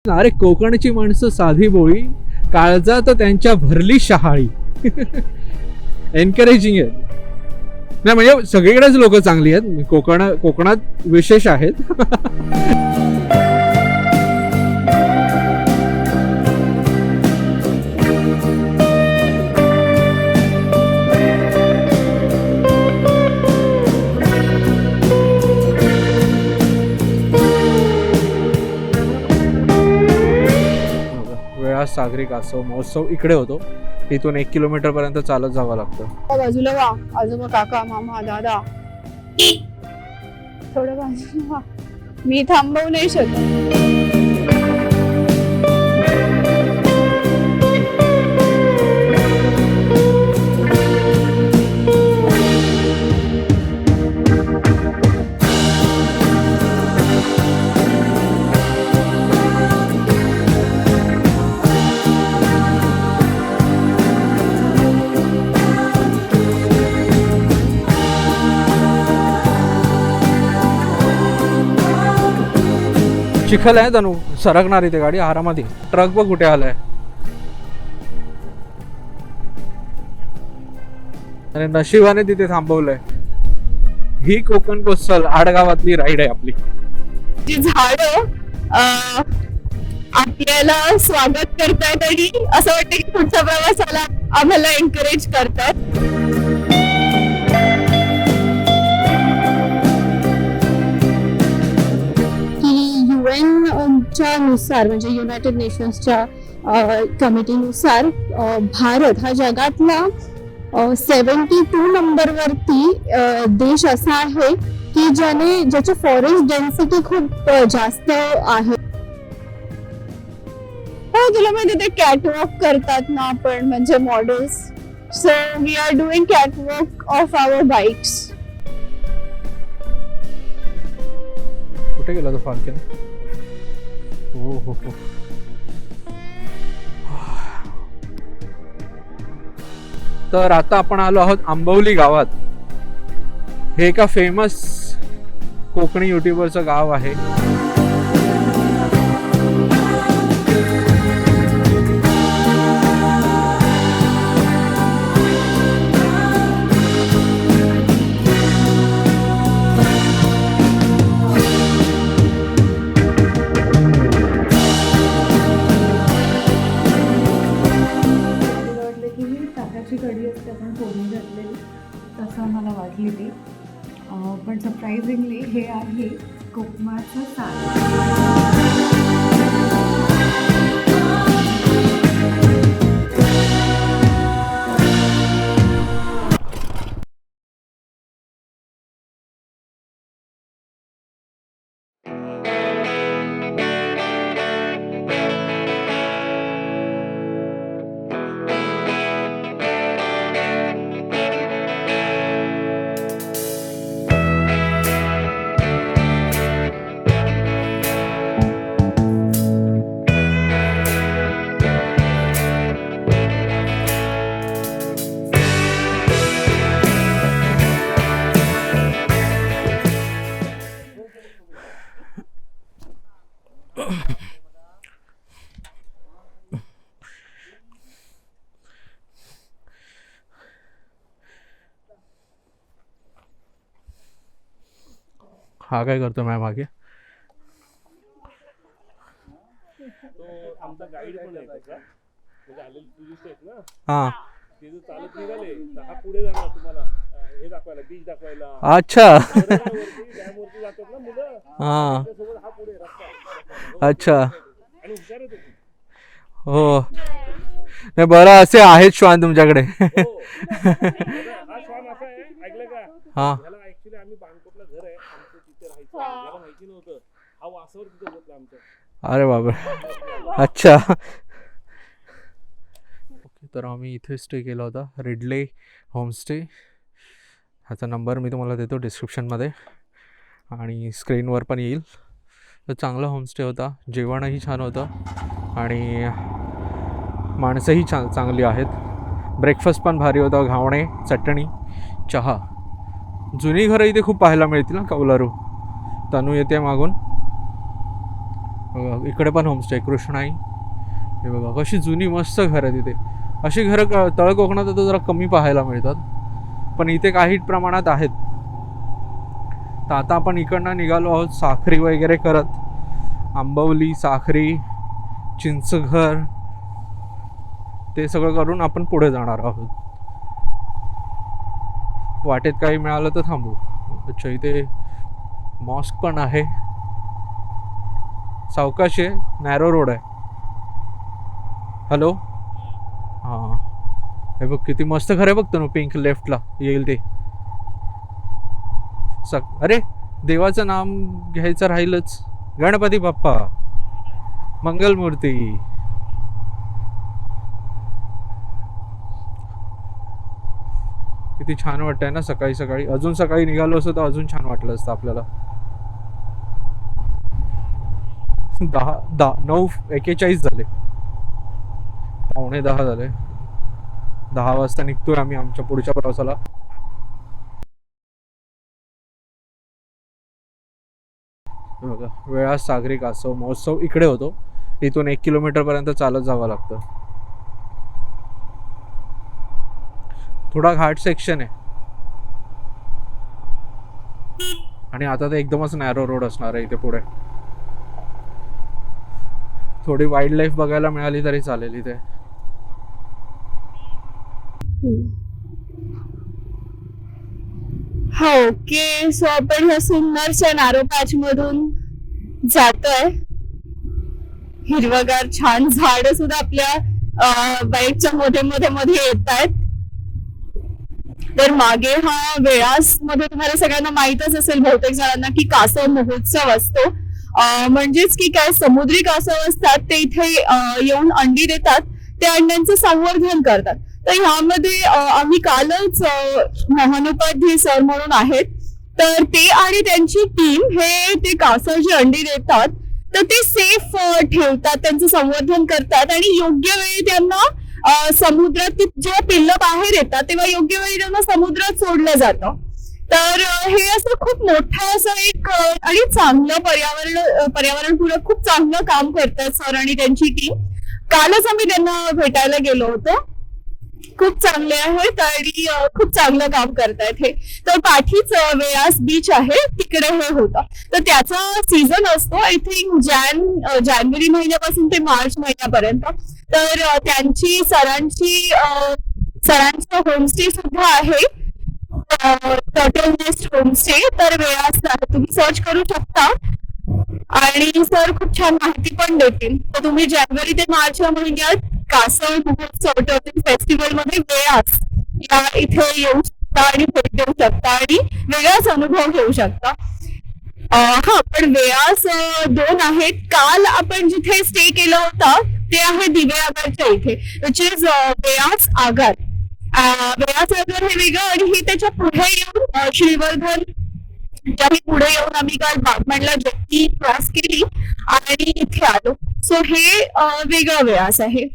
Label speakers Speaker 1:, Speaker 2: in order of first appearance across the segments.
Speaker 1: अरे कोकणची माणसं साधी बोळी, काळजात त्यांच्या भरली शहाळी. एनकरेजिंग आहे. नाही म्हणजे सगळीकडेच लोक चांगली आहेत, कोकणात विशेष आहेत. सागरी कासव महोत्सव इकडे होतो. इथून 1 किलोमीटर पर्यंत चालत जावं लागतं.
Speaker 2: बाजूला वा, आजोबा, काका, मामा, दादा, थोडं बाजूला वा. मी थांबवू नाही शकत.
Speaker 1: चिखल आहे तनु, सरकणार इथे गाडी आरामात. ट्रक बघ कुठे आलाय. आणि नशिबाने तिथे थांबवलंय. ही कोकण कोस्टल आडगावातली राईड आहे आपली.
Speaker 2: जी झाडं आपल्याला स्वागत करतायत आणि असं वाटतं की पुढच्या प्रवासाला आम्हाला एनकरेज करतात. च्या नुसार म्हणजे युनायटेड नेशन्सच्या कमिटीनुसार भारत हा जगातला 72 नंबरवरती देश असा आहे की ज्याची फॉरेस्ट डेन्सिटी खूप जास्त आहे. हो, तुला माहिती ते कॅटवॉक करतात ना आपण, म्हणजे models. So we are doing catwalk of our bikes.
Speaker 1: कुठे गेला तो फाल्कन? हो. तर आता आपण आलो आहोत आंबवली गावात. हे एका फेमस कोकणी युट्यूबरचं गाव आहे.
Speaker 3: कढी असते आपण फोडणी घातलेली, तसं मला वाटली ती. पण सरप्राइझिंगली हे आहे कोकमाचं सार.
Speaker 1: हा काय करतो माझ्या मागे?
Speaker 4: तो आमचा गाईड पण आहे त्याचा, म्हणजे आलेले टुरिस्ट आहेत ना.
Speaker 1: हा,
Speaker 4: ते जर चालत निघाले तर हा पुढे जाणार तुम्हाला हे दाखवायला, बीच दाखवायला.
Speaker 1: अच्छा.
Speaker 4: डॅम वरती जातात ना मुलं,
Speaker 1: हा,
Speaker 4: त्यासोबत हा पुढे रस्ता.
Speaker 1: अच्छा.
Speaker 4: आणि हुशार आहे तो.
Speaker 1: हो, नाही बरं, असे आहेत श्वान तुमच्याकडे?
Speaker 4: हा श्वान असा आहे, ऐकलं का?
Speaker 1: हा,
Speaker 4: ह्याला ऍक्च्युली आम्ही बांधकोटला घर आहे आमचं, तिथे राहायचं. याला माहिती नव्हतं, हा वासावर तिथे होता आमचं.
Speaker 1: अरे बाबा, अच्छा. ओके, तर आम्ही इथे स्टे केला होता, रिडले होमस्टे. ह्याचा नंबर मी तुम्हाला देतो डिस्क्रिप्शनमध्ये आणि स्क्रीनवर पण येईल. तर चांगला होमस्टे होता, जेवणही छान होतं आणि माणसंही चांगली आहेत. ब्रेकफास्ट पण भारी होता, घावणे, चटणी, चहा. जुनी घरं इथे खूप पाहायला मिळतील ना, कौलारू. तनू येते मागून. बघा इकडे पण होमस्टे कृष्णाई. हे बघा कशी जुनी मस्त घर आहे तिथे. अशी घरं तळ कोकणात आता जरा कमी पाहायला मिळतात, पण इथे काही प्रमाणात आहेत. तर आता आपण इकडनं निघालो आहोत साखरी वगैरे करत. आंबवली, साखरी, चिंचघर ते सगळं करून आपण पुढे जाणार आहोत. वाटेत काही मिळालं तर थांबू. अच्छा इथे मॉस्क पण आहे. सावकाश आहे, नॅरो रोड आहे. हॅलो. हां हे बघ किती मस्त घर आहे बघतो ना, पिंक लेफ्टला येईल ते. अरे देवाचं नाम घ्यायचं राहिलंच. गणपती बाप्पा मंगलमूर्ती. किती छान वाटतंय ना सकाळी सकाळी. अजून सकाळी निघालो असतो तर अजून छान वाटलं असतं आपल्याला. 9:41 झाले, 9:45 झाले. 10 वाजता निघतोय आम्ही आमच्या पुढच्या प्रवासाला. बघा वेळास सागरी कासव महोत्सव इकडे होतो. इथून 1 किलोमीटर पर्यंत चालत जावं लागतं. थोडा घाट सेक्शन आहे आणि आता तर एकदमच नॅरो रोड असणार आहे इथे पुढे. थोडी वाईल्ड लाईफ बघायला मिळाली तरी चालेल इथे.
Speaker 2: हा ओके. सो आपण ह्या सुंदरच्या नॅरो पॅच मधून जातोय. हिरवगार छान झाड सुद्धा आपल्या बाईकच्या मध्ये येत आहेत. तर मागे हा वेळास मध्ये तुम्हाला सगळ्यांना माहीतच असेल बहुतेक जणांना की कासव महोत्सव असतो. म्हणजेच की काय समुद्री कासव असतात ते इथे येऊन अंडी देतात. त्या अंड्यांचं संवर्धन करतात. तर ह्यामध्ये आम्ही कालच मोहनोपाध्याय सर म्हणून आहेत, तर ते आणि त्यांची टीम हे ते कासव जे अंडी देतात तर ते सेफ ठेवतात, त्यांचं संवर्धन करतात आणि योग्य वेळी त्यांना समुद्रात जेव्हा पिल्लं बाहेर येतात तेव्हा योग्य वेळी त्यांना समुद्रात सोडलं जातं. तर हे असं खूप मोठं असं एक आणि चांगलं पर्यावरणपूरक खूप चांगलं काम करतात सर आणि त्यांची टीम. कालच आम्ही त्यांना भेटायला गेलो होतो. खूप चांगले आहेत आणि खूप चांगलं काम करतायत हे. तर पाठीच वेळास बीच आहे तिकडे हे होतं. तर त्याचा सीझन असतो आय थिंक जानेवारी महिन्यापासून ते मार्च महिन्यापर्यंत. तर त्यांची सरांचं होमस्टे सुद्धा आहे, टर्टल नेस्ट होमस्टे. तर वेळास तुम्ही सर्च करू शकता आणि सर खूप छान माहिती पण देतील. तर तुम्ही जानेवारी ते मार्च या महिन्यात कासव महोत्सव टर्टल फेस्टिवल मध्ये वेळास या इथे येऊ शकता आणि भेट देऊ शकता आणि वेगळाच अनुभव घेऊ शकता. हा पण वेळास 2 आहेत. काल आपण जिथे स्टे केला होता ते आहे दिवे आगारच्या इथे, विच इज वेळास आगार. वेळास आगार हे वेगळं आणि हे त्याच्या पुढे येऊन श्रीवर्धन पुढे येऊन आम्ही काल बागमंडला जेट्टी क्रॉस केली आणि इथे आलो. सो हे वेगळं वेळास आहे.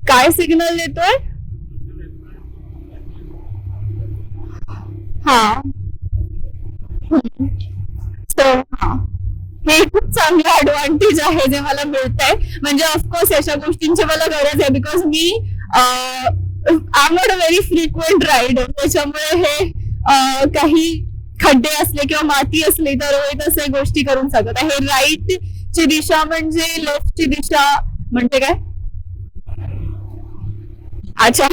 Speaker 2: काय सिग्नल देतोय? हा सो हा हे खूप चांगलं ऍडव्हान्टेज आहे जे मला मिळत आहे. म्हणजे ऑफकोर्स अशा गोष्टींची मला गरज आहे बिकॉज मी I am not a very frequent rider. त्याच्यामुळे हे काही खड्डे असले किंवा माती असली तर तसे गोष्टी करून शकत. हे राईट ची दिशा म्हणजे लेफ्ट ची दिशा म्हणते काय? अच्छा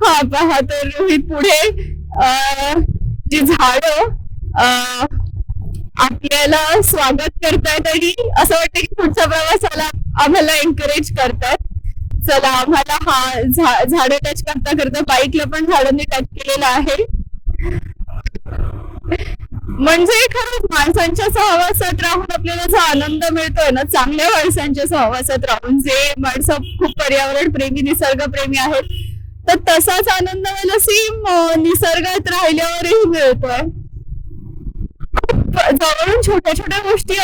Speaker 2: हा पहा. तर पुढे जी झाडं आपल्याला स्वागत करतायत आणि असं वाटतं की पुढच्या प्रवासाला आम्हाला एनकरेज करतात. चला आम्हाला हा झाडं टच करता करता बाईकला पण झाडांनी टच केलेलं आहे. म्हणजे खरंच माणसांच्या सहवासात राहून आपल्याला जो आनंद मिळतोय ना, चांगल्या माणसांच्या सहवासात राहून, जे माणसं खूप पर्यावरण प्रेमी निसर्गप्रेमी आहेत, तर तसाच आनंद मला सेम निसर्गात राहिल्यावरही मिळतोय. जवळून छोट्या छोट्या गोष्टी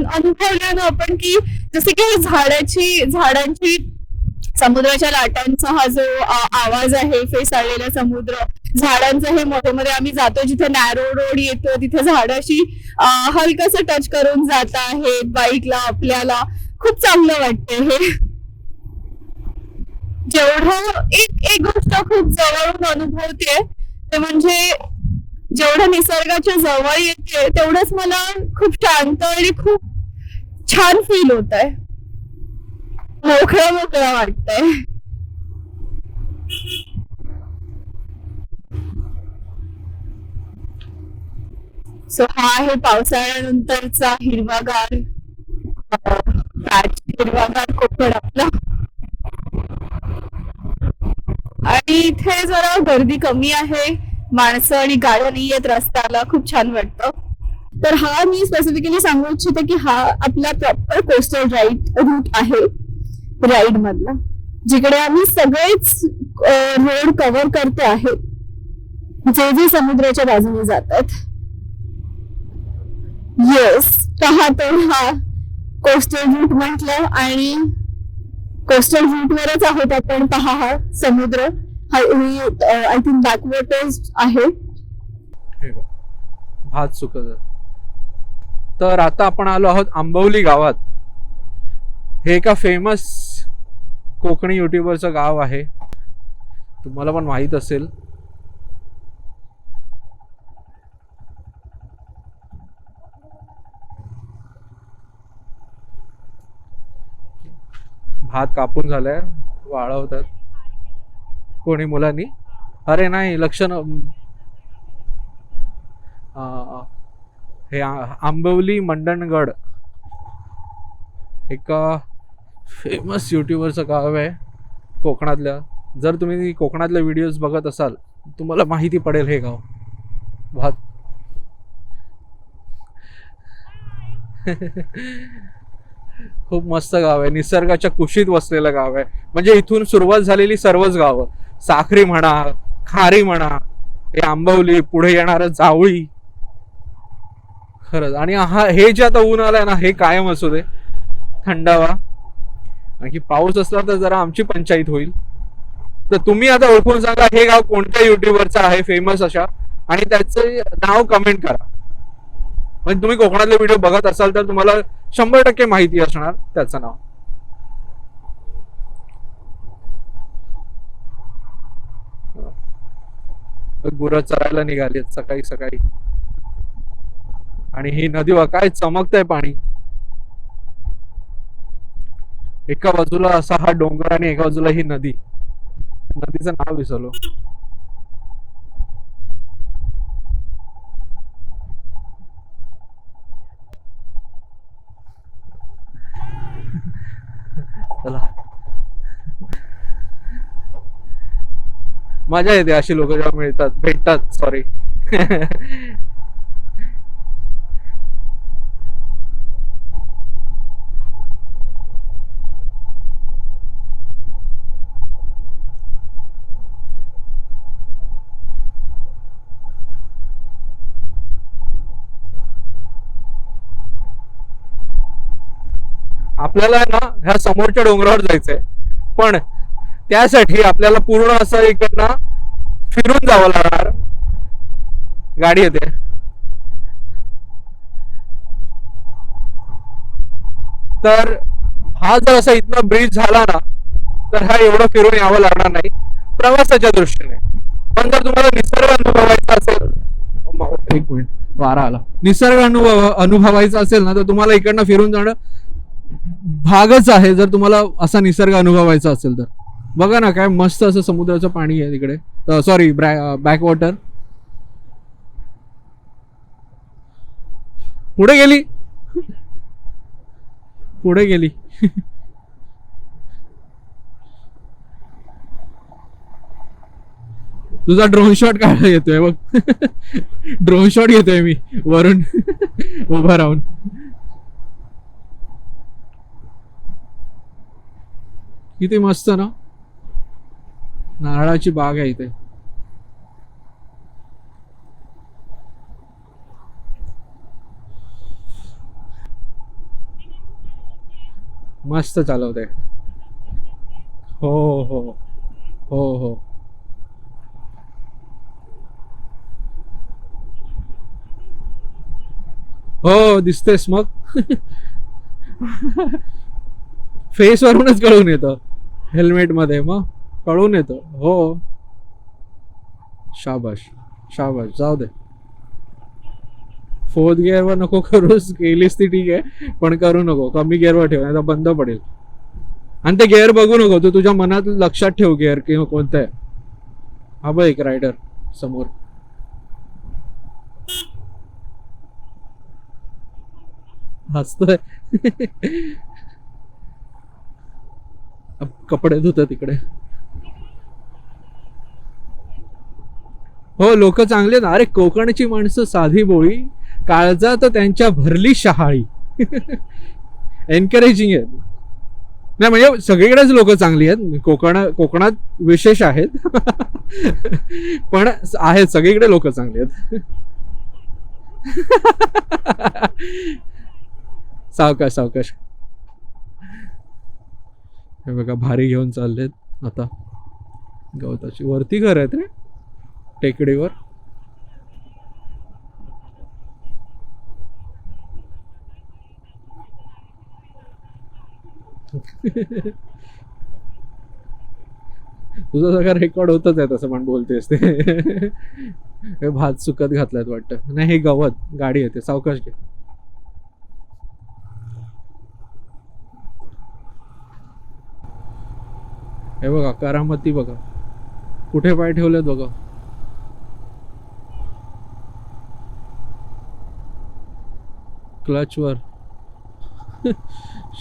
Speaker 2: अनुभवल्यानं आपण की जसे की झाडांची समुद्राच्या लाटांचा हा जो आवाज आहे, फेसाळलेला समुद्र, झाडांचं हे मध्ये मध्ये आम्ही जातो जिथे नॅरो रोड येतो तिथे झाड अशी हलकसं टच करून जात आहेत बाईकला आपल्याला. खूप चांगलं वाटतंय हे. जेवढं एक गोष्ट खूप जवळून अनुभवते ते म्हणजे जेवढं निसर्गाच्या जवळ येते तेवढंच मला खूप शांत आणि खूप छान फील होत आहे. मोकळं मोकळं वाटतंय. सो हा आहे पावसाळ्यानंतरचा हिरवागार हिरवागार कोकण आपला. आणि इथे जरा गर्दी कमी आहे, माणसं आणि गाड्या नाही आहेत रस्त्याला. खूप छान वाटतं. तर हा मी स्पेसिफिकली सांगू इच्छिते की हा आपला प्रॉपर कोस्टल रूट आहे राईड मधला, जिकडे आम्ही सगळेच रोड कव्हर करते आहे जे जे समुद्राच्या बाजूने जातात. येस, पहा तर हा कोस्टल रूट म्हटलं आणि कोस्टल रूट वरच आहोत आपण. पहा हा समुद्र, हा आय थिंक बॅकवॉटर्स आहे.
Speaker 1: भात सुकत. तर आता आपण आलो आहोत आंबवली गावात. हे एका फेमस कोकणी युट्यूबरचं गाव आहे, तुम्हाला पण माहित असेल. भात कापून झालाय, वाळवतात कोणी मुलांनी. अरे नाही, लक्ष हे आंबवली मंडणगड एका फेमस युट्यूबरचं गाव आहे कोकणातल्या. जर तुम्ही कोकणातले व्हिडिओज बघत असाल तुम्हाला माहिती पडेल हे गाव. भात खूप मस्त गाव आहे, निसर्गाच्या कुशीत वसलेलं गाव आहे. म्हणजे इथून सुरुवात झालेली सर्वच गावं, साखरी म्हणा, खारी म्हणा, हे आंबवली, पुढे येणार जावळी. खरंच. आणि हे जे आता ऊन आलंय ना, हे कायम असू दे, थंडावा. आणखी पाऊस असला तर जरा आमची पंचायत होईल. तर तुम्ही आता ओळखून सांगा हे गाव कोणत्या युट्यूबरचं आहे फेमस अशा, आणि त्याचं नाव कमेंट करा. म्हणजे तुम्ही कोकणातले व्हिडिओ बघत असाल तर तुम्हाला 100% माहिती असणार त्याचं नाव. गुरं चरायला निघाली सकाळी सकाळी. आणि ही नदी काय चमकतंय पाणी. एका बाजूला असा हा डोंगर आणि एका बाजूला ही नदी. नदीचं नाव विसरलो. चला, मजा येते अशी लोक जेव्हा भेटतात. सॉरी. आपल्याला ना ह्या समोरच्या डोंगरावर जायचंय, पण त्यासाठी आपल्याला पूर्ण असं इकडनं फिरून जावं लागणार. गाडी येते. तर हा जर असा इथनं ब्रिज झाला ना तर हा एवढं फिरून यावं लागणार नाही प्रवासाच्या दृष्टीने. पण जर तुम्हाला निसर्ग अनुभवायचा असेल, एक मिनिट, वारा आला. निसर्ग अनुभवायचा असेल ना तर तुम्हाला इकडनं फिरून जाणं भागच आहे. जर तुम्हाला असा निसर्ग अनुभवायचा असेल तर बघा ना, काय मस्त असं समुद्राचं पाणी आहे तिकडे. Sorry, backwater. पुढे गेली, पुढे गेली. तुझा ड्रोन शॉट काढायला येतोय बघ. ड्रोन शॉट घेतोय मी वरून उभा राहून. किती मस्त ना, नारळाची बाग आहे इथे. मस्त चालवते. हो हो हो हो. हो दिसतेस मग. फेस वरूनच कळून येतं, हेल्मेट मध्ये मग कळून येतं. हो शाबाश शाबाश, जाऊ दे. 4th गिअरवर नको करूस, केलीस ती ठीक आहे, पण करू नको. कमी गिअरवर ठेव, नाही तर बंद पडेल. आणि ते गिअर बघू नको, तू तुझ्या मनात लक्षात ठेव गिअर किंवा कोणतं आहे. हा बघ एक रायडर समोर. हसतोय. कपडे धुत तिकडे. हो लोक चांगले आहेत. अरे कोकणची माणसं साधी बोळी, काळजात त्यांच्या भरली शहाळी. एनकरेजिंग आहेत. नाही म्हणजे सगळीकडेच लोक चांगली आहेत, कोकणात विशेष आहेत. पण आहेत सगळीकडे लोक चांगली आहेत. सावकाश सावकाश. हे बघा भारी घेऊन चाललेत आता गवताची. वरती घर आहेत रे टेकडीवर. तुझं सगळं रेकॉर्ड होतच आहे तसं पण बोलतेस ते. हे भात सुकत घातल्यात वाटतं. नाही हे गवत, गाडी येते, सावकाश घे. हे बघा करामती बघा, कुठे पाय ठेवलेत बघा. क्लचवर.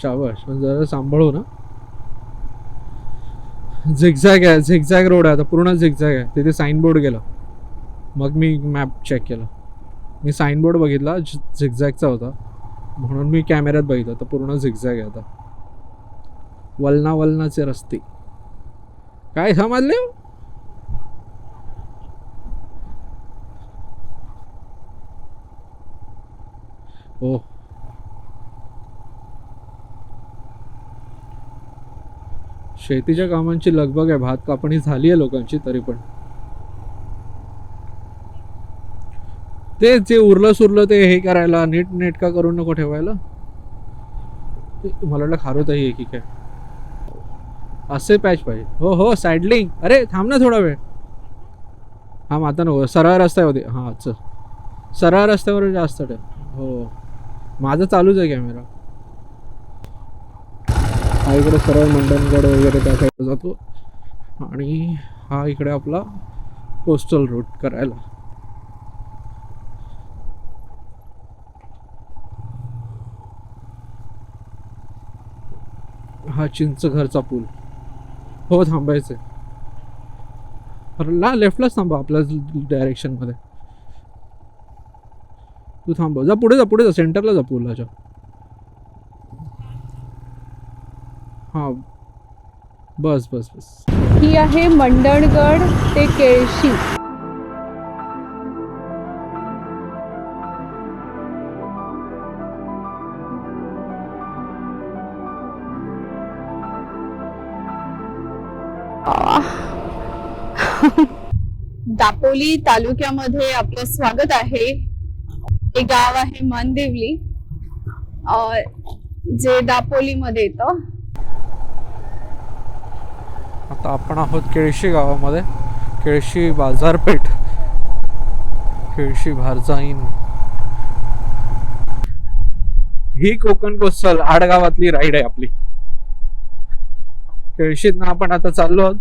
Speaker 1: शाबाश. पण जरा सांभाळू ना. झिगझॅग आहे, झिगझॅग रोड आहे आता, पूर्ण झिगझॅग आहे. तिथे साईनबोर्ड गेला, मग मी मॅप चेक केला. मी साईनबोर्ड बघितला, झिगझॅगचा होता म्हणून मी कॅमेऱ्यात बघितलं. तर पूर्ण झिगझॅग आहे आता. वलनाचे रस्ते काय समजले. हो शेतीच्या कामांची लगबग आहे. भात कापणी झाली आहे लोकांची, तरी पण ते जे उरलं सुरलं ते हे करायला, नीट नेटका करून नको ठेवायला. मला वाटलं खारोताही आहे की काय. असे पॅच पाहिजे. हो हो साईडलिंग. अरे थांब ना थोडा वेळ. हा आता नको, सरळ रस्त्यावर. हां चल, सरळ रस्त्यावर जास्त ठेव. हो माझं चालूच आहे कॅमेरा. हा इकडे सरळ मंडणगड वगैरे त्या साईडला जातो, आणि हा इकडे आपला कोस्टल रूट करायला. हा चिंचघरचा पूल. हो थांबायचंय. लेफ्टलाच थांबा आपल्या डायरेक्शन मध्ये. तू थांबव, जा पुढे जा, पुढे जा, सेंटरला जा पूलाच्या. हां बस बस बस.
Speaker 2: ही आहे मंडणगड ते केळशी. दापोली तालुक्यामध्ये आपलं स्वागत आहे. हे गाव आहे मनदेवली, जे दापोलीमध्ये येतं.
Speaker 1: आता आपण आहोत केळशी गावामध्ये. केळशी बाजारपेठ, केळशी भारजाईन. ही कोकण कोस्टल आडगावातली राईड आहे आपली. केळशीतनं आपण आता चाललो आहोत.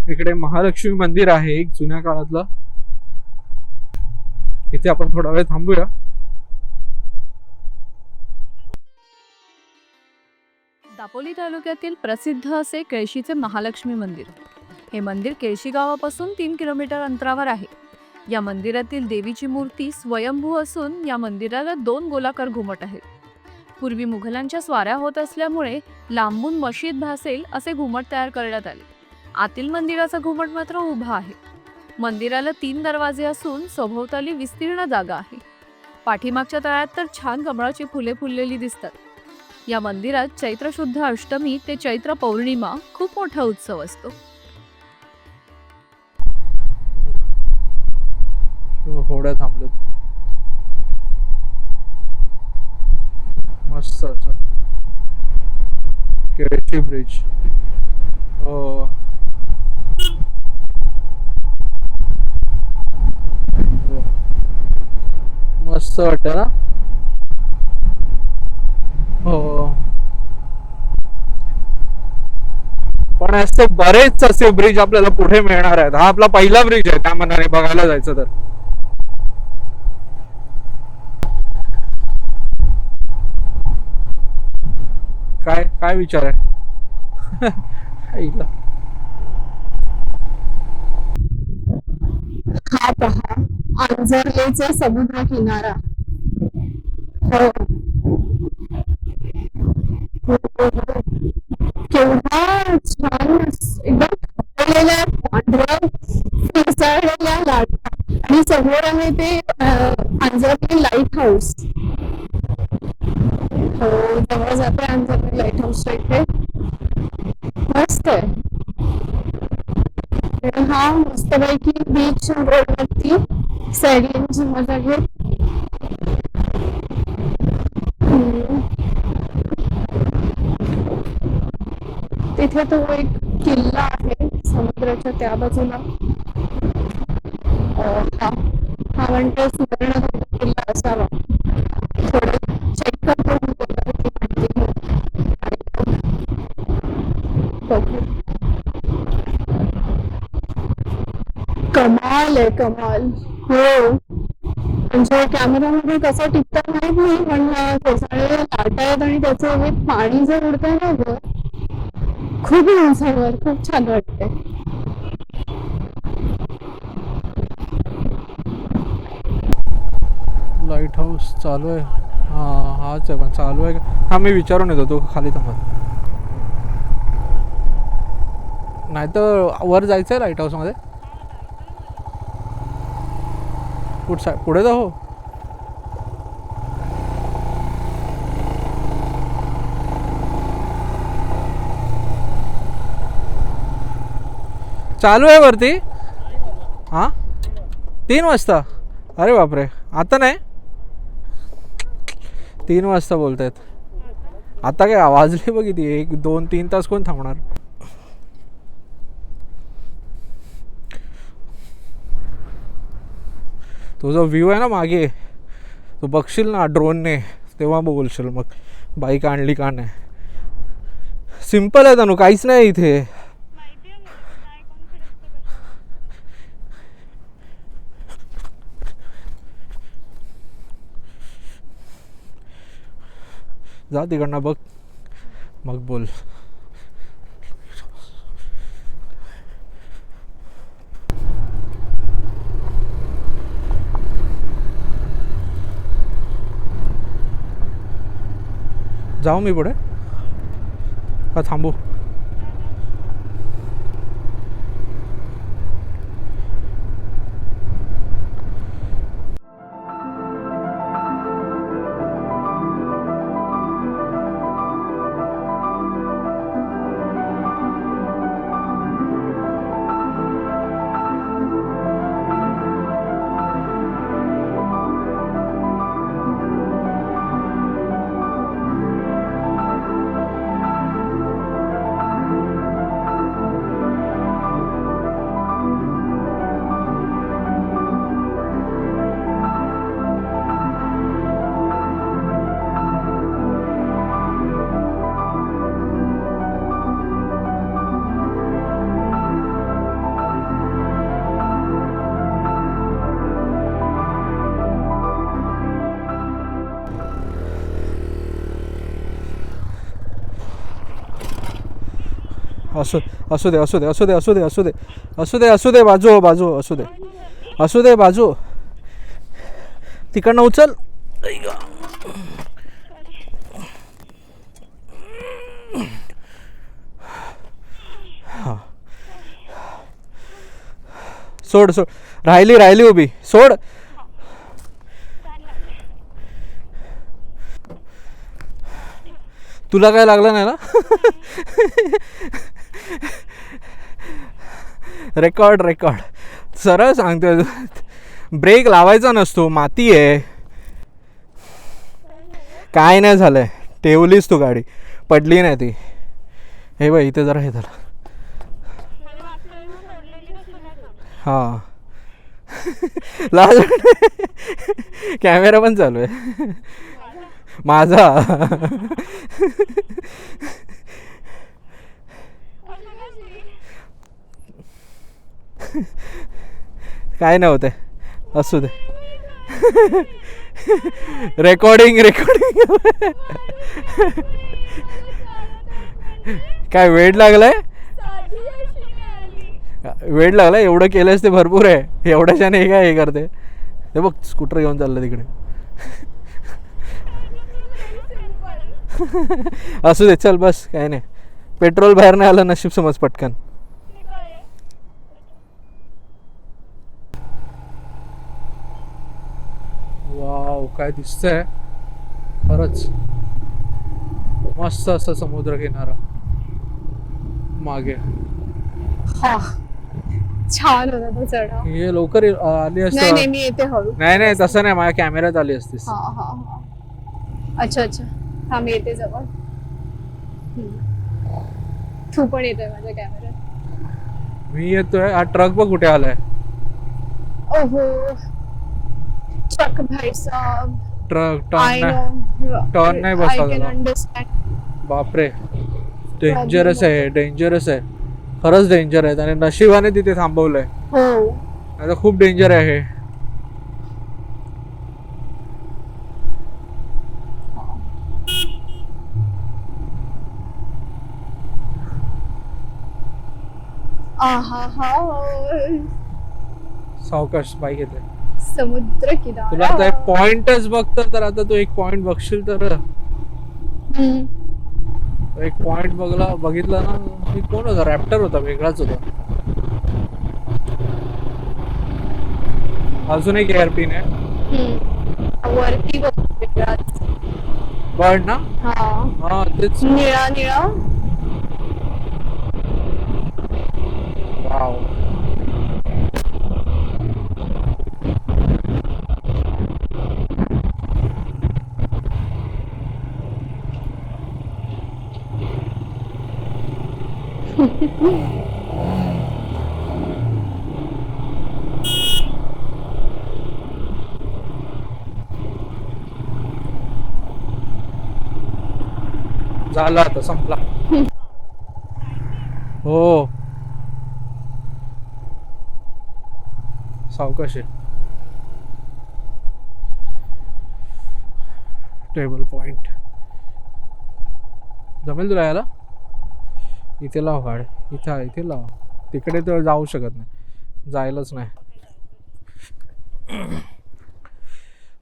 Speaker 1: इकडे महालक्ष्मी मंदिर आहे एक जुन्या काळातलं. इथे आपण थोडा वेळ थांबूया.
Speaker 5: दापोली तालुक्यातील प्रसिद्ध असे केळशीचे महालक्ष्मी मंदिर. हे मंदिर केळशी गावापासून 3 किलोमीटर अंतरावर आहे. या मंदिरातील देवीची मूर्ती स्वयंभू असून या मंदिराला 2 गोलाकार घुमट आहेत. पूर्वी मुघलांच्या स्वाऱ्या होत असल्यामुळे लांबून मशीद भासेल असे घुमट तयार करण्यात आले. आतील मंदिराचा घुमट मात्र उभा आहे. मंदिराला 3 दरवाजे असून सभोवताली विस्तीर्ण जागा आहे. पाठीमागच्या तळ्यात तर छान कमळाची फुले फुललेली दिसतात. या मंदिरात चैत्र शुद्ध अष्टमी ते चैत्र पौर्णिमा खूप मोठा उत्सव असतो.
Speaker 1: होड्या थांबलेत. केळशी ब्रिज. हो मस्त वाटतं ना. हो पण असे बरेच असे ब्रिज आपल्याला पुढे मिळणार आहेत. हा आपला पहिला ब्रिज आहे त्या मनाने बघायला जायचं तर. काय काय विचार आहे? आईला.
Speaker 2: हा पहा आंजर्लेचा समुद्र किनारा. हो. केवढा छान एकदम फुललेल्या पांढऱ्या पिसाळलेल्या लाटा आणि समोर आहे ते आंजर्ले लाईट हाऊस. हो जवळ जाते आंजर्ले लाईट हाऊसच्या इथे. मस्त आहे. आणि हा मस्तपैकी बीच रोडवरती सैलिंगची मजा घेत. तिथे तो एक किल्ला आहे समुद्राच्या त्या बाजूला. हा म्हणतो सुवर्णदुर्ग किल्ला असावा. थोडं चेक करतो मी त्याच्यावरती माहिती बघू. कमाल आहे कमाल. हो म्हणजे कॅमेरामध्ये कसं टिकतं माहित नाही पण कोसळलेल्या लाटा आहेत आणि त्याचं हे पाणी जर उडतंय ना वर खूप उंचावर खूप छान वाटतंय.
Speaker 1: लाईट हाऊस चालू आहे. हाच आहे पण चालू आहे का? हा मी विचारून येतो तो खाली थांबत. नाही तर वर जायचं आहे लाईट हाऊसमध्ये. पुढे जा. हो चालू आहे वरती. हां 3 वाजता. अरे बापरे आता नाही 3 वाजता बोलतायत. आता काय वाजले बघ किती 1 2 3 तास कोण थांबणार. तो जो व्ह्यू आहे ना मागे तो बघशील ना ड्रोनने तेव्हा बोलशील मग बाईक आणली का नाही. सिम्पल आहे तनु काहीच नाही इथे. जा तिकडनं बघ मग बोल. जाऊ मी पुढे का थांबू. असू असू दे असू दे असू दे असू दे असू दे असू दे असू दे बाजू बाजू असू दे बाजू. तिकडनं उचल. हां सोड सोड. राहिली उभी. सोड. तुला काय लागलं नाही ना. रेकॉर्ड सरळ सांगतोय. ब्रेक लावायचा नसतो माती आहे. काय नाही झालंय ठेवलीस तू गाडी पडली नाही ती. हे बघ इथे जरा हे झालं. हां लाज कॅमेरा पण चालू आहे माझा. काय नव्हतं असू दे. रेकॉर्डिंग काय वेळ लागलाय एवढं केलंस ते भरपूर आहे. एवढ्याशाने हे काय हे करते ते बघ स्कूटर घेऊन चाललं तिकडे. असू दे चल बस काय नाही. पेट्रोल बाहेर नाही आलं नशीब समज पटकन. वाव काय दिसतंय खरंच मस्त असं समुद्र किनारा मागे.
Speaker 2: हा छान होता तो चढाव.
Speaker 1: हे लवकर आली
Speaker 2: नाही
Speaker 1: असतं.
Speaker 2: नाही मी येते हळू.
Speaker 1: नाही तसं नाही माझ्या कॅमेऱ्यात आली असतीस.
Speaker 2: हा हा हा अच्छा हा मी येते जवळ. तू पण येतोय माझ्या कॅमेऱ्यात.
Speaker 1: मी येतोय. हा ट्रक बघ कुठे आलाय.
Speaker 2: ओहो ट्रक भाई साहब.
Speaker 1: Truck
Speaker 2: I
Speaker 1: turn
Speaker 2: know.
Speaker 1: Turn नाही बसला
Speaker 2: I can
Speaker 1: त्याला.
Speaker 2: understand.
Speaker 1: बापरे डेंजरस आहे खरंच डेंजर आहे. आणि नशिबाने तिथे थांबवलंय
Speaker 2: हो
Speaker 1: आता खूप डेंजर आहे.
Speaker 2: आहा
Speaker 1: सावकाश बाईक येते.
Speaker 2: समुद्र
Speaker 1: तुला आता एक
Speaker 2: किनारा.
Speaker 1: पॉइंटच बघतो तर आता तू एक पॉइंट बघशील तर एक पॉइंट बघितला ना. मी कोण होता रॅप्टर होता वेगळाच होता. अजून एक एअरपिन आहे
Speaker 2: वरती वेगळाच.
Speaker 1: बर्ड ना. हा तेच.
Speaker 2: निळा निळा.
Speaker 1: वाव झाला आता संपला. हो सावकाश आहे. टेबल पॉइंट जमेल तुला यायला. इथे लाव गाडी. इथे लाव. तिकडे तर जाऊ शकत नाही. जायलाच नाही.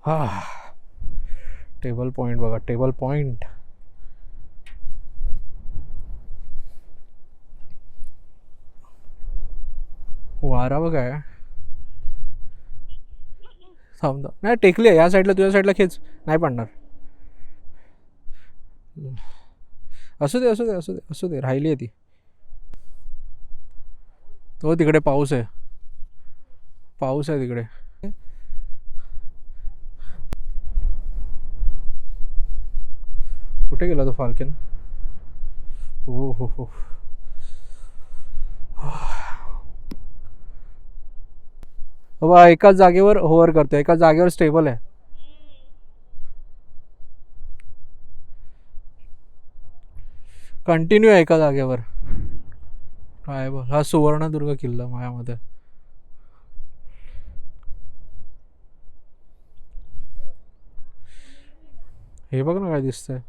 Speaker 1: हा टेबल पॉइंट बघा. टेबल पॉइंट वारा बघा. थांबदा नाही टेकली आहे या साईडला. तुझ्या साईडला खेच नाही पडणार. असू दे राहिली आहे ती. तो तिकडे पाऊस आहे तिकडे. कुठे गेला तो फाल्कन. हो बाबा एकाच जागेवर होवर करतो. एकाच जागेवर स्टेबल आहे. कंटिन्यू आहे एका जागेवर. काय बघ हा सुवर्णदुर्ग किल्ला माझ्यामध्ये. हे बघ ना काय दिसतंय.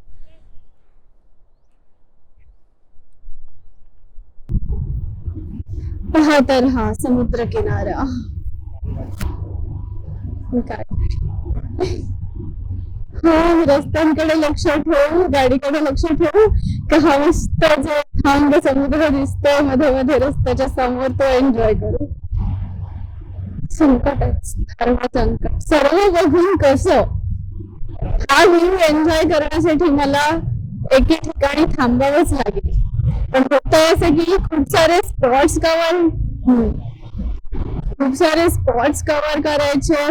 Speaker 2: हा तर हा समुद्र किनारा. काय हा रस्त्यांकडे लक्ष ठेवू. गाडीकडे लक्ष ठेवू. का हा मस्त जो थांब समुद्र दिसतोय मध्ये मध्ये रस्त्याच्या समोर तो एन्जॉय करू. संकटच संकट. सर्व बघून कसं हा व्ह्यू एन्जॉय करण्यासाठी मला एके ठिकाणी थांबावंच लागेल. पण फक्त असं की खूप सारे स्पॉट्स कव्हर करायचे.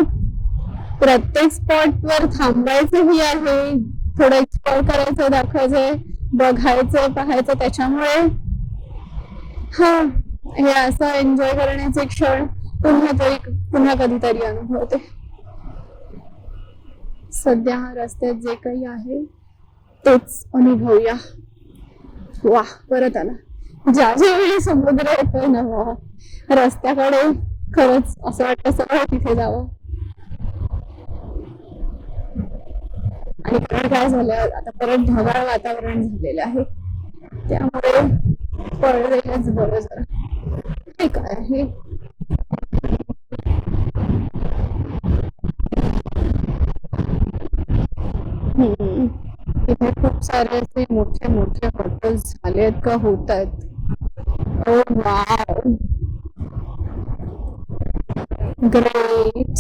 Speaker 2: प्रत्येक स्पॉट वर थांबायचंही आहे. थोडं एक्सप्लोर करायचं दाखवायचंय. बघायचं पाहायचं, त्याच्यामुळे हा हे असं एन्जॉय करण्याचे क्षण पुन्हा कधीतरी अनुभवते. सध्या रस्त्यात जे काही आहे तेच अनुभवूया. वा, परत आला. ज्यावेळी समुद्र येतोय ना रस्त्याकडे, खरंच असं वाटतं सगळं तिथे जावं. आणि काय झालं, आता परत ढगाळ वातावरण झालेलं आहे, त्यामुळे पडलेलंच बरं जरा. हे काय आहे, इथे खूप सारे असे मोठे मोठे हॉटेल्स झालेत का होत आहेत. ओ वाव, ग्रेट.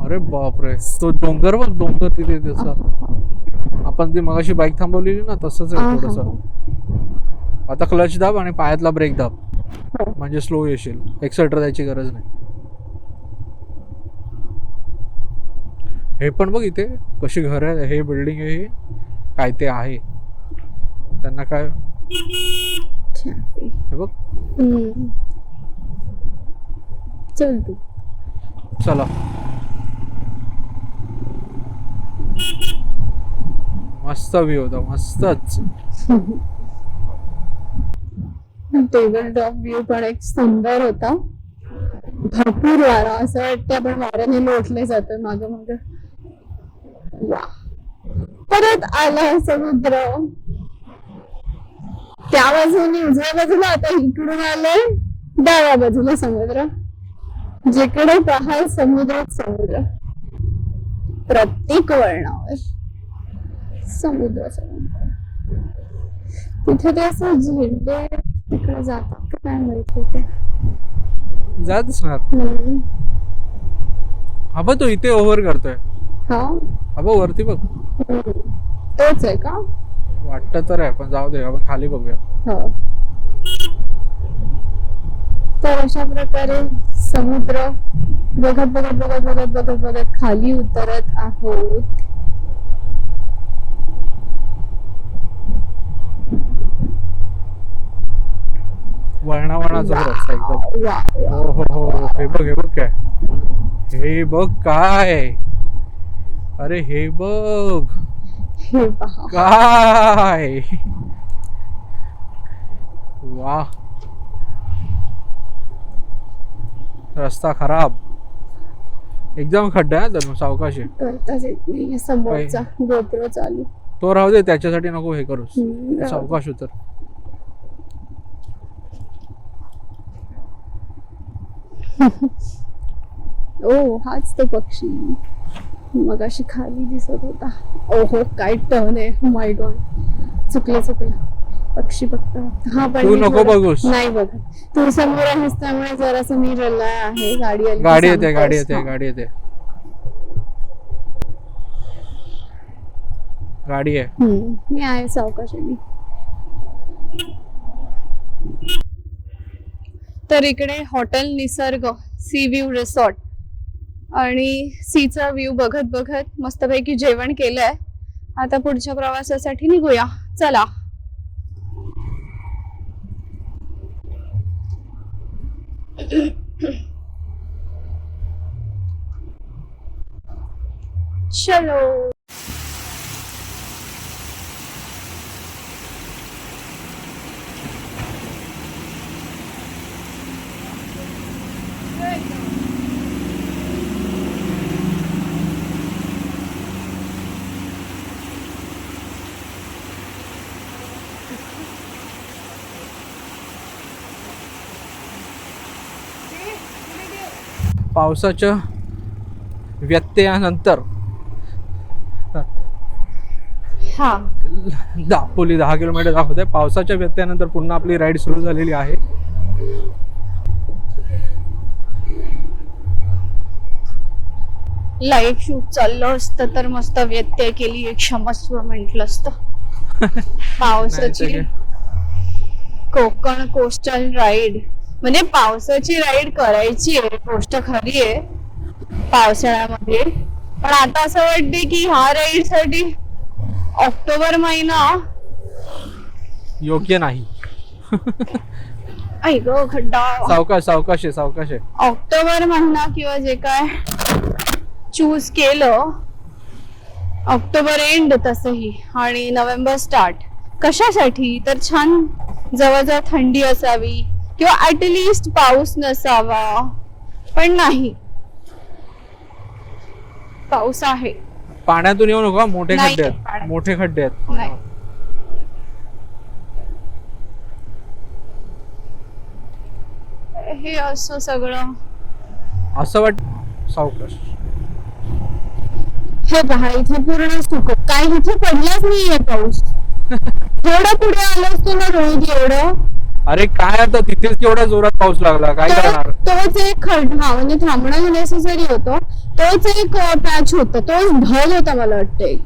Speaker 1: अरे बापरे, तो डोंगर बघ, डोंगर तिथे तसा आपण ती मगाशी बाईक थांबवलेली ना तसंच आहे थोडस. आता क्लच दाब आणि पायातला ब्रेक दाब, म्हणजे स्लो येशील. एक्सेलेटर द्यायची गरज नाही. हे पण बघ इथे कशी घर आहे, हे बिल्डिंग आहे, हे काय ते आहे त्यांना काय, हे बघ.
Speaker 2: चल तू.
Speaker 1: चला, मस्त व्ह्यू होता, मस्तच.
Speaker 2: टेबल टॉप व्ह्यू पण एक सुंदर होता. भरपूर वारा, असं वाटतं आपण वाऱ्याने लोटले जातोय माग माग. वा, परत आला समुद्र. त्या बाजूने उजव्या बाजूला, आता इकडून आलंय डाव्या बाजूला समुद्र. जिकडे पाहाल समुद्रच समुद्र, प्रत्येक वळणावर समुद्र समुद्र. तिथे ते असं झेंडे तिकडे जातात का काय माहिती.
Speaker 1: जात असणार. हा बघ, तो इथे ओव्हर करतोय.
Speaker 2: हा,
Speaker 1: हा बघ वरती बघ.
Speaker 2: तोच आहे का?
Speaker 1: वाटत तर आहे, पण जाऊ दे, आपण खाली बघूया.
Speaker 2: हो. तर अशा प्रकारे समुद्र बघत बघत बघत बघत बघत बघत खाली उतरत आहोत.
Speaker 1: वळणावळणाचा रस्ता एकदम.
Speaker 2: वा, वा.
Speaker 1: हो हो हो, हे बघ, हे बघ काय, हे बघ काय, अरे हे बघ
Speaker 2: हे पहा,
Speaker 1: काय, वा. रस्ता खराब एकदम, खड्डा आहे तर सावकाश आहे.
Speaker 2: करताच येत नाही समोरचा गोप्रो चालू.
Speaker 1: तो राहू दे, त्याच्यासाठी नको हे करूस,
Speaker 2: राहू दे.
Speaker 1: सावकाश उतर.
Speaker 2: ओ, हाच तो पक्षी मगाशी खाली दिसत होता. ओहो, काय टर्न आहे, माय गॉड. चुकलं. पक्षी बघता हा, पण
Speaker 1: तू
Speaker 2: मी
Speaker 1: नको
Speaker 2: थोडं-
Speaker 1: बघूस.
Speaker 2: नाही बघत. तू समोर आहेस त्यामुळे जरासं मी रल्ला आहे. गाडी आली की
Speaker 1: गाडी येते,
Speaker 2: सांगतोस.
Speaker 1: गाडी येते,
Speaker 2: हा.
Speaker 1: गाडी येते, गाडी आहे.
Speaker 2: मी आहे, सावकाश आहे मी. तर इकडे हॉटेल निसर्ग सी व्ह्यू रिसॉर्ट आणि सीचा व्ह्यू बघत बघत मस्तपैकी जेवण केलंय. आता पुढच्या प्रवासासाठी निघूया, चला. चलो.
Speaker 1: पावसाच्या व्यत्ययानंतर
Speaker 2: हा,
Speaker 1: दापोली 10 किलोमीटर दाखवते. पावसाच्या व्यत्ययानंतर पुन्हा आपली राईड सुरू झालेली आहे.
Speaker 2: लाईव्ह शूट चाललं असतं तर मस्त व्यत्यय केली, एक क्षमस्व म्हटलं असतं. पावसाची कोकण कोस्टल राईड म्हणजे पावसाची राईड करायची आहे, गोष्ट खरी आहे पावसाळ्यामध्ये. पण आता असं वाटते की ह्या राईड साठी ऑक्टोबर महिना
Speaker 1: योग्य नाही.
Speaker 2: ऐक खड्डा.
Speaker 1: सावकाश सावकाश आहे, सावकाश आहे.
Speaker 2: ऑक्टोबर महिना किंवा जे काय चूज केलं, ऑक्टोबर एंड तसंही आणि नोव्हेंबर स्टार्ट, कशासाठी तर छान जवळजवळ थंडी असावी किंवा ऍटलिस्ट पाऊस नसावा, पण नाही, पाऊस आहे.
Speaker 1: पाण्यातून येऊ नका, मोठे
Speaker 2: नाही,
Speaker 1: खड्डे आहेत,
Speaker 2: पाण्यात.
Speaker 1: मोठे खड्डे आहेत.
Speaker 2: नाही. हे असं सगळं
Speaker 1: असं वाट. सावकाश.
Speaker 2: हे पहा इथे पूर्ण सुकत, काय इथे पडलाच नाहीये पाऊस. थोडं पुढे आलं असतो ना रोहित, एवढं.
Speaker 1: अरे काय आता तिथेच केवढ्या जोरात पाऊस लागला, काय करणार.
Speaker 2: तोच एक खड्डा, म्हणजे थांबणं नेसेसरी होतं. तोच एक पॅच होता, तोच ढल होता मला वाटतं एक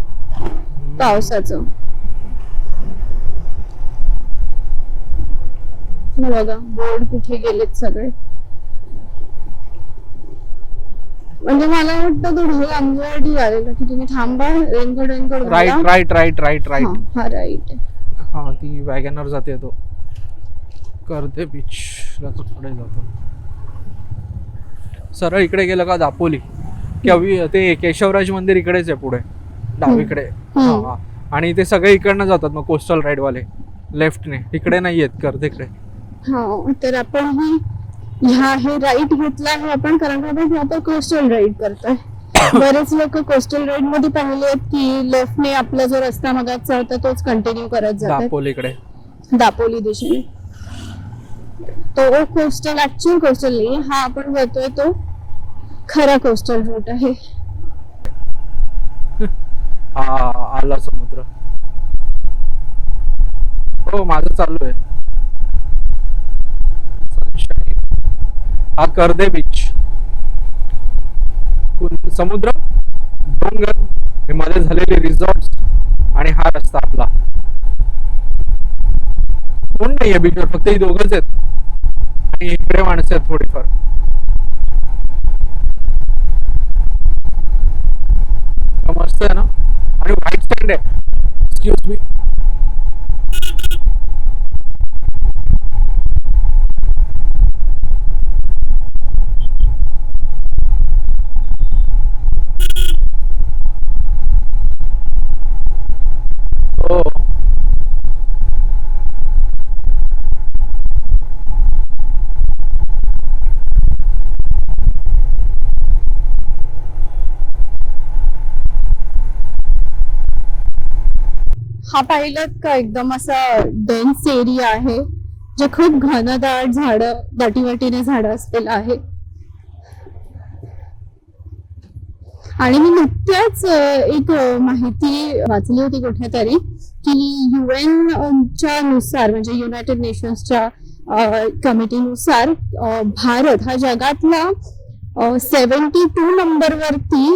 Speaker 2: पावसाचं. बघा बोर्ड कुठे गेलेत सगळे. म्हणजे मला वाटतं तो ढग आमच्यासाठी आलेला की तुम्ही थांबा, रेनकोट
Speaker 1: राईट
Speaker 2: घाला.
Speaker 1: Right right right right.
Speaker 2: हा राईट आहे.
Speaker 1: हा ती वॅगनर जाते, तो करते बीच पुढे जातो. सरळ इकडे गेलं का दापोली, ते केशवराज मंदिर इकडेच आहे पुढे डावीकडे. हा, आणि ते सगळे इकडनं जातात मग कोस्टल राईड वाले लेफ्टने, इकडे नाही येत कर्तेकडे.
Speaker 2: हा तर आपण हे राईट घेतला आहे आपण, कारण आपण आता कोस्टल राईड करतोय. बरेच लोक कोस्टल राईड मध्ये पाहिले की लेफ्टने आपला जो रस्ता मगात चढता तोच कंटिन्यू करत जातात
Speaker 1: दापोलीकडे,
Speaker 2: दापोली दिशेने. तो कोस्टल ऍक्च्युअल कोस्टल नाही, हा आपण जातोय तो खरा कोस्टल रूट आहे.
Speaker 1: हा आला समुद्र. हो माझं चालू आहे. हा कर्दे बीच, समुद्र, डोंगर, हे मध्ये झालेले रिसॉर्ट आणि हा रस्ता आपला. कोण नाहीये बीचवर, फक्त ही दोघच आहेत आणि इकडे माणसं आहेत थोडीफार. मस्त आहे ना, आणि व्हाईट सँड आहे. Excuse me. हो
Speaker 2: हा पाहिलं का एकदम असा डेन्स एरिया आहे, जे खूप घनदाट झाडं, दाटीवाटीने झाडं असलेलं आहे. आणि मी नुकत्याच एक माहिती वाचली होती कुठेतरी की UN नुसार, म्हणजे युनायटेड नेशन्सच्या कमिटीनुसार भारत हा जगातला 72 नंबरवरती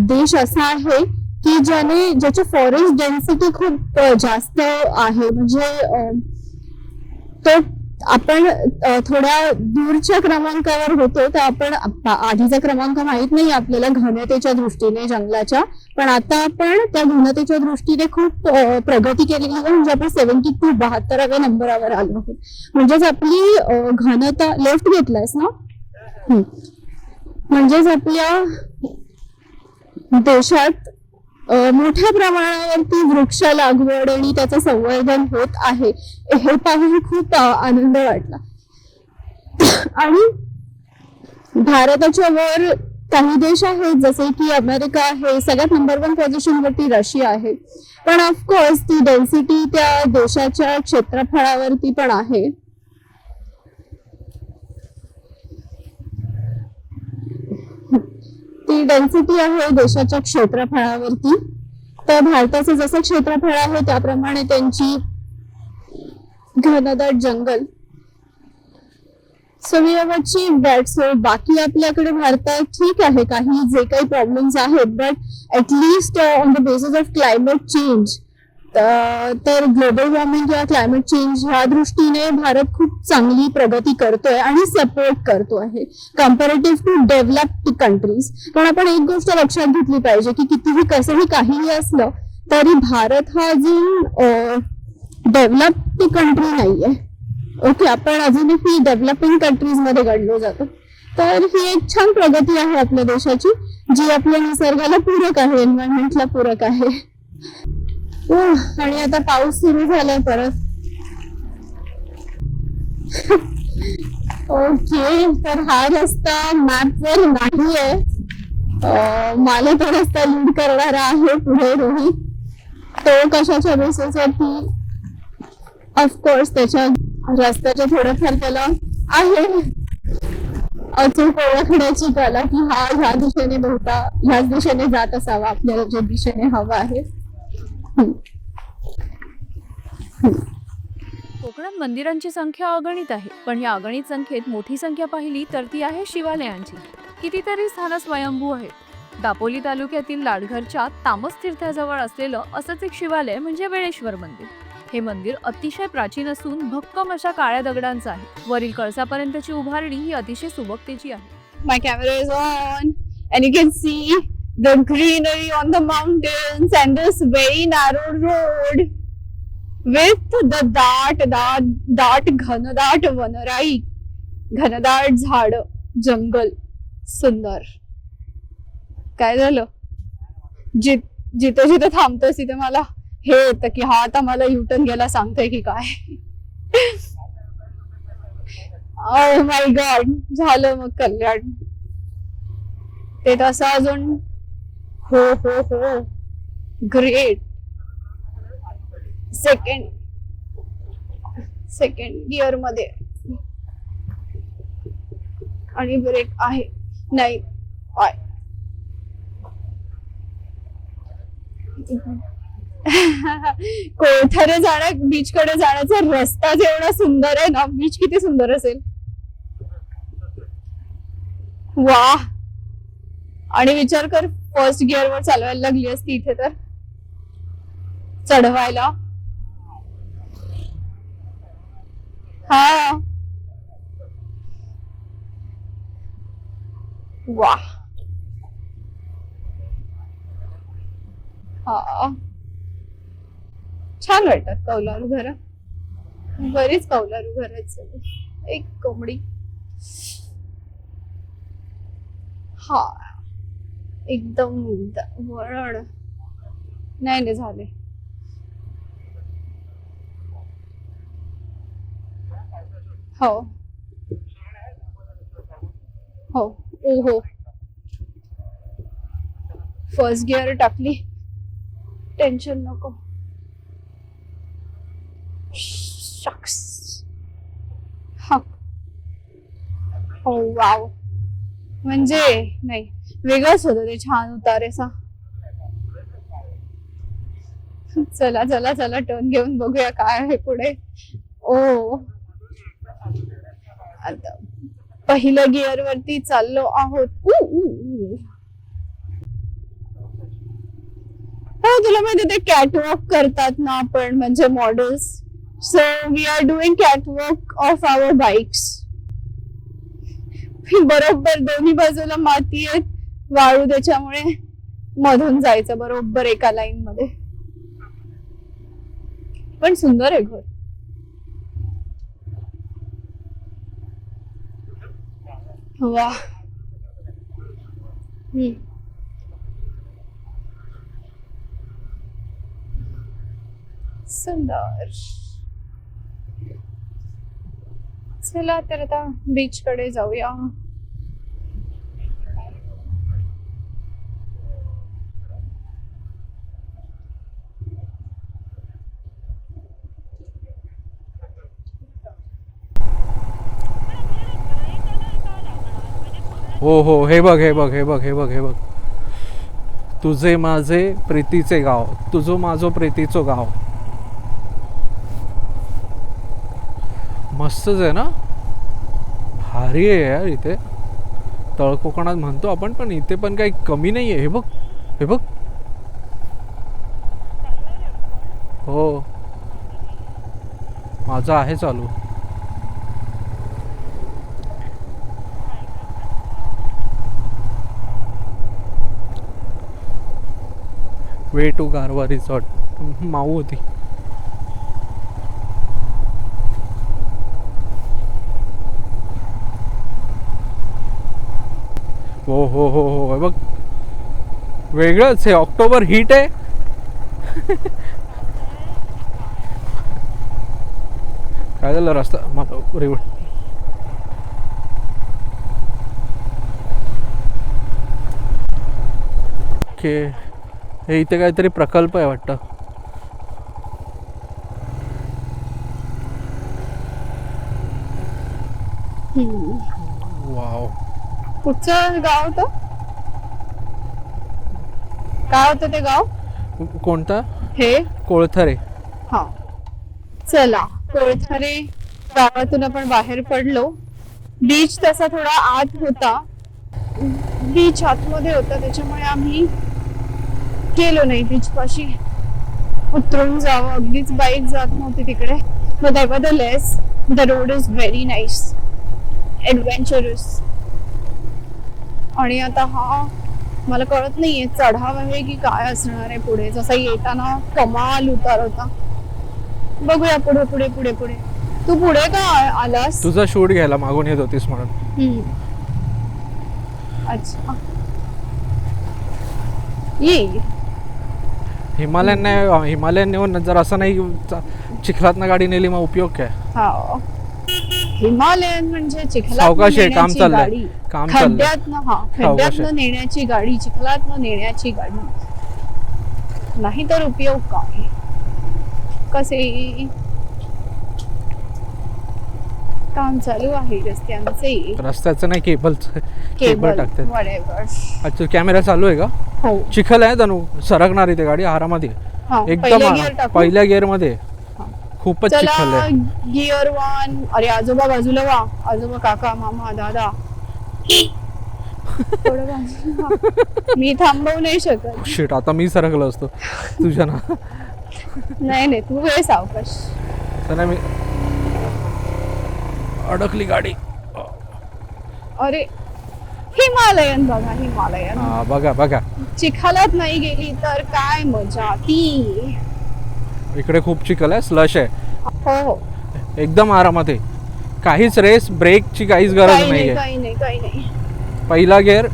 Speaker 2: देश असा आहे की ज्याची फॉरेस्ट डेन्सिटी खूप जास्त आहे. म्हणजे तो आपण थोड्या दूरच्या क्रमांकावर होतो, तर आपण आधीचा क्रमांक माहित नाही आपल्याला घनतेच्या दृष्टीने जंगलाच्या, पण आता आपण त्या घनतेच्या दृष्टीने खूप प्रगती केलेली आहे. म्हणजे आपण 72 72व्या नंबरावर आलो आहोत. म्हणजेच आपली घनता, लेफ्ट घेतलायस ना, म्हणजेच आपल्या देशात मोठ्या प्रमाणावरती वृक्ष लागवड आणि त्याचं संवर्धन होत आहे, हे पाहून खूप आनंद वाटला. आणि भारताच्या वर काही देश आहेत जसे की अमेरिका आहे, सगळ्यात नंबर 1 पोझिशनवरती रशिया आहे, पण ऑफकोर्स ती डेन्सिटी त्या देशाच्या क्षेत्रफळावरती पण आहे. ती डेन्सिटी आहे देशाच्या क्षेत्रफळावरती. तर भारताचं जसं क्षेत्रफळ आहे त्याप्रमाणे त्यांची घनदाट जंगल. So we have achieved that. So बाकी आपल्याकडे भारतात ठीक आहे, काही जे काही प्रॉब्लेम्स आहेत, but at least on the basis of climate change, तर ग्लोबल वॉर्मिंग किंवा क्लायमेट चेंज ह्या दृष्टीने भारत खूप चांगली प्रगती करतोय आणि सपोर्ट करतो आहे कम्पॅरेटिव्ह टू डेव्हलप्ड कंट्रीज. पण आपण एक गोष्ट लक्षात घेतली पाहिजे की कितीही कसंही काहीही असलं तरी भारत हा अजून डेव्हलप्ड कंट्री नाहीये. ओके, आपण अजूनही डेव्हलपिंग कंट्रीज मध्ये गणलो जातो. तर ही एक छान प्रगती आहे आपल्या देशाची, जी आपल्या निसर्गाला पूरक आहे, एन्व्हायरमेंटला पूरक आहे. आणि आता पाऊस सुरू झालाय परत. ओके, तर हा रस्ता मॅपवर नाहीये. मला तो रस्ता लीड करणारा आहे पुढे रोहित. तो कशाच्या बेसिसवरती, ऑफकोर्स त्याच्या रस्त्याच्या थोडंफार त्याला आहे अचूक ओळखण्याची कला, की हा ह्या दिशेने ह्याच दिशेने जात असावा आपल्याला ज्या दिशेने हवा आहे.
Speaker 5: कोकणात मंदिरांची संख्या अगणित आहे, पण या अगणित संख्येत मोठी संख्या पाहिली तर ती आहे शिवालयांची. कितीतरी स्थानं स्वयंभू आहेत. दापोली तालुक्यातील लाडघरच्या तामस तीर्थाजवळ असलेलं असंच एक शिवालय म्हणजे वेळेश्वर मंदिर. हे मंदिर अतिशय प्राचीन असून भक्कम अशा काळ्या दगडांचं आहे. वरील कळसापर्यंतची उभारणी ही अतिशय सुबकतेची आहे.
Speaker 2: My camera is on and you can see the greenery on the mountains and this very narrow road with the दाट घनदाट वनराई, घनदाट झाड, जंगल. सुंदर. काय झालं, जिथे जिथे थांबतोस तिथे मला हे येतं की हा आता मला युटर्न घ्यायला सांगतोय की काय. ओ माय गॉड, झालं मग कल्याण. ते तसं अजून. हो हो हो, ग्रेट. सेकंड गिअर मध्ये आणि ब्रेक आहे नाही. कोथरे बीच कडे जाण्याचा रस्ता एवढा सुंदर आहे ना, बीच किती सुंदर असेल. वा. आणि विचार कर, फर्स्ट गिअर वर चालवायला लागली असती इथे तर चढवायला. हा. वा. हा, छान वाटतात कौलारू घर. बरीच कौलारू घर आहेत. एक कोंबडी. हा, एकदम वळण नाही झाले. हो हो. ओहो, फर्स्ट गिअर टाकली, टेन्शन नको. शक्स. हो वाव, म्हणजे नाही, वेगळंच होतं ते. छान उतारेसा. चला चला चला, टर्न घेऊन बघूया काय आहे पुढे. ओ, आता पहिलं गिअर वरती चाललो आहोत. हो, तुला माहिती ते कॅटवॉक करतात ना आपण, म्हणजे models. So we are doing catwalk of our bikes. बरोबर दोन्ही बाजूला माती आहेत, वाळू, त्याच्यामुळे मधून जायचं बरोबर एका लाईन मध्ये. पण सुंदर आहे घर. वा. सुंदर. चला तर आता बीच कडे जाऊया.
Speaker 1: हो हो, हे बघ हे बघ हे बघ हे बघ हे बघ. तुझे माझे प्रीतीचे गाव, तुझो माझो प्रीतीचो गाव. मस्तच आहे ना, भारी आहे यार. इथे तळ कोकणात म्हणतो आपण, पण इथे पण काही कमी नाही आहे. हे बघ हे बघ. हो, माझं आहे चालू. वे टू गारवा रिसॉर्ट माऊ होती. हो हो हो हो हे बघ वेगळंच आहे. ऑक्टोबर हीट आहे. काय झालं रस्ता मला रिवड ओके. हे इथे काहीतरी प्रकल्प आहे वाटतं. वाव.
Speaker 2: कुठचं गाव होतं? काय होतं ते गाव?
Speaker 1: कोणता?
Speaker 2: हे
Speaker 1: कोळथरे.
Speaker 2: हा चला कोळथरे गावातून आपण बाहेर पडलो. बीच तसा थोडा आत होता. बीच आतमध्ये होता त्याच्यामुळे आम्ही गेलो नाही बीच पाशी. उतरून जावं अगदीच बाईक जात नव्हती तिकडे. But nevertheless the road is very nice adventurous. आणि आता हा मला कळत नाहीये चढाव आहे की काय असणार आहे पुढे. जसा येताना कमाल उतार होता. बघूया पुढे पुढे पुढे पुढे. तू पुढे का आलास?
Speaker 1: तुझा शूट घ्यायला मागून येत होतीस म्हणून.
Speaker 2: अच्छा ये
Speaker 1: हिमालयन नेऊन जर असं नाही चिखलातनं गाडी नेली मग उपयोग काय.
Speaker 2: हा हिमालयन म्हणजे
Speaker 1: सावकाश आहे, काम चाललंय.
Speaker 2: गाडी
Speaker 1: काम चाललंय.
Speaker 2: खड्ड्यातनं
Speaker 1: सावकाश आहे.
Speaker 2: खड्ड्यातनं नेण्याची गाडी चिखलातनं नेण्याची गाडी. नाही तर उपयोग काय. कसे काम चालू आहे रस्त्यांचे.
Speaker 1: रस्त्याचं नाही केबल
Speaker 2: केबल
Speaker 1: टाकतात.
Speaker 2: whatever.
Speaker 1: अच्छा कॅमेरा चालू आहे का?
Speaker 2: हो
Speaker 1: चिखल आहे तनु सरकणार इथे गाडी आरामात आहे.
Speaker 2: हा,
Speaker 1: एकदम
Speaker 2: पहिल्या gear टाकू?
Speaker 1: पहिल्या गिअर मध्ये
Speaker 2: हा.
Speaker 1: खूपच चिखल
Speaker 2: चला
Speaker 1: आहे.
Speaker 2: गिअर 1. अरे आजोबा बाजूला वा. आजोबा काका मामा दादा. थोडं बाजूला वा. मी थांबवू नाही शकत.
Speaker 1: शिट आता मी सरकलो असतो तुझ्या ना.
Speaker 2: नाही नाही तू हे सावकाश.
Speaker 1: तर मी अडकली गाडी.
Speaker 2: अरे हिमालयन बघा हिमालयन.
Speaker 1: हा बघा बघा
Speaker 2: चिखलात नाही गेली तर काय मजा ती.
Speaker 1: इकडे खूप चिखल आहे. स्लश आहे.
Speaker 2: हो हो
Speaker 1: एकदम आरामात आहे. काहीच रेस ब्रेकची काहीच गरज
Speaker 2: काही नाही
Speaker 1: नाहीये.
Speaker 2: काही नाही काही नाही.
Speaker 1: पहिला गिअर.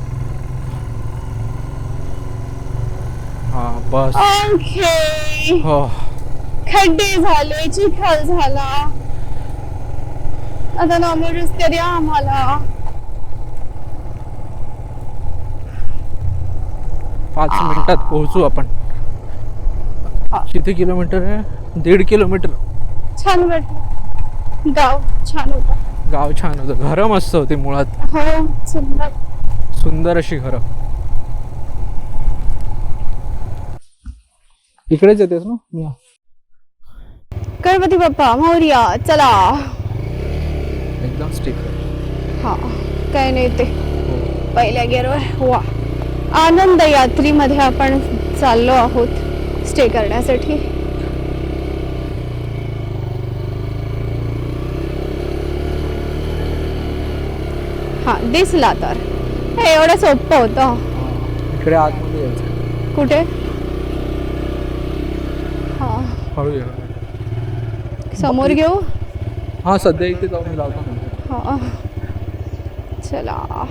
Speaker 1: हा बस.
Speaker 2: ओके
Speaker 1: हो
Speaker 2: खड्डे झाले चिखल झाला. आता नॉर्मल रस्ते द्या आम्हाला.
Speaker 1: 5 मिनिटात पोहोचू आपण.
Speaker 2: हा.
Speaker 1: किती किलोमीटर आहे? 1.5 किलोमीटर.
Speaker 2: छान वाटलं. गाव छान होता.
Speaker 1: गाव छान होतं. घरं मस्त होती मुळात.
Speaker 2: हो सुंदर.
Speaker 1: सुंदर अशी घरं. इकडेच येतेस ना? या.
Speaker 2: गणपती बाप्पा मोरया. चला
Speaker 1: एकदम स्टिक.
Speaker 2: हा काय नाही ते पहिल्या गिअरवर. वा आनंद यात्रीमध्ये आपण चाललो आहोत स्टे करण्यासाठी. हा दिसला तर. हे एवढं सोपं होतं.
Speaker 1: इकडे आतमध्ये यायचं.
Speaker 2: कुठे? हा
Speaker 1: हळू ये.
Speaker 2: समोर घेऊ.
Speaker 1: हा सध्या इथे जाऊन मी लावतो नंतर.
Speaker 2: हा चला.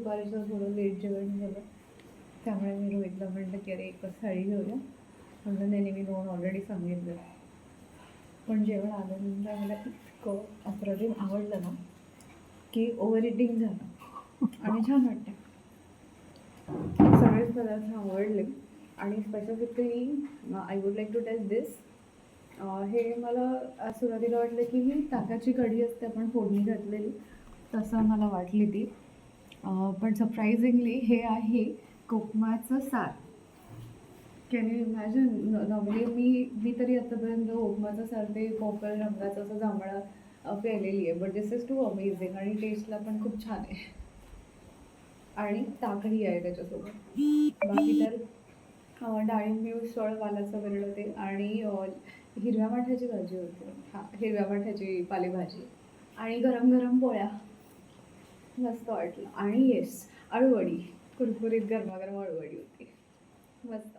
Speaker 3: दुपारचं थोडं लेट जेवण झालं, त्यामुळे मी रोहितला म्हटलं की अरे एकच थाळी घेऊया. म्हणलं नाही मी 2 ऑलरेडी सांगितलं. पण जेवण आल्यानंतर मला इतकं अप्रतिम आवडलं ना की ओव्हर इटिंग झालं आणि छान वाटतं. सगळेच पदार्थ आवडले आणि specifically I would like to tell this. हे मला सुरुवातीला वाटलं की ही ताकाची कढी असते आपण फोडणी घातलेली, तसं मला वाटली ती. पण सरप्रायझिंगली हे आहे कोकमाचं सार. Can you imagine? नॉर्मली मी तरी आतापर्यंत उपमाचं सार ते पर्पल रंगाचं असं जांभळा प्यायलेली आहे, but this is too amazing आणि टेस्टला पण खूप छान आहे. आणि ताकही आहे त्याच्यासोबत. बाकी तर डाळिंबी उसळ, वालाचं वेरळं ते आणि हिरव्या माठ्याची भाजी होती. हां, हिरव्या माठ्याची पालेभाजी आणि गरम गरम पोळ्या. मस्त वाटलं. आणि येस, अळूवडी, कुरकुरीत गरमागरम अळूवडी होती. मस्त.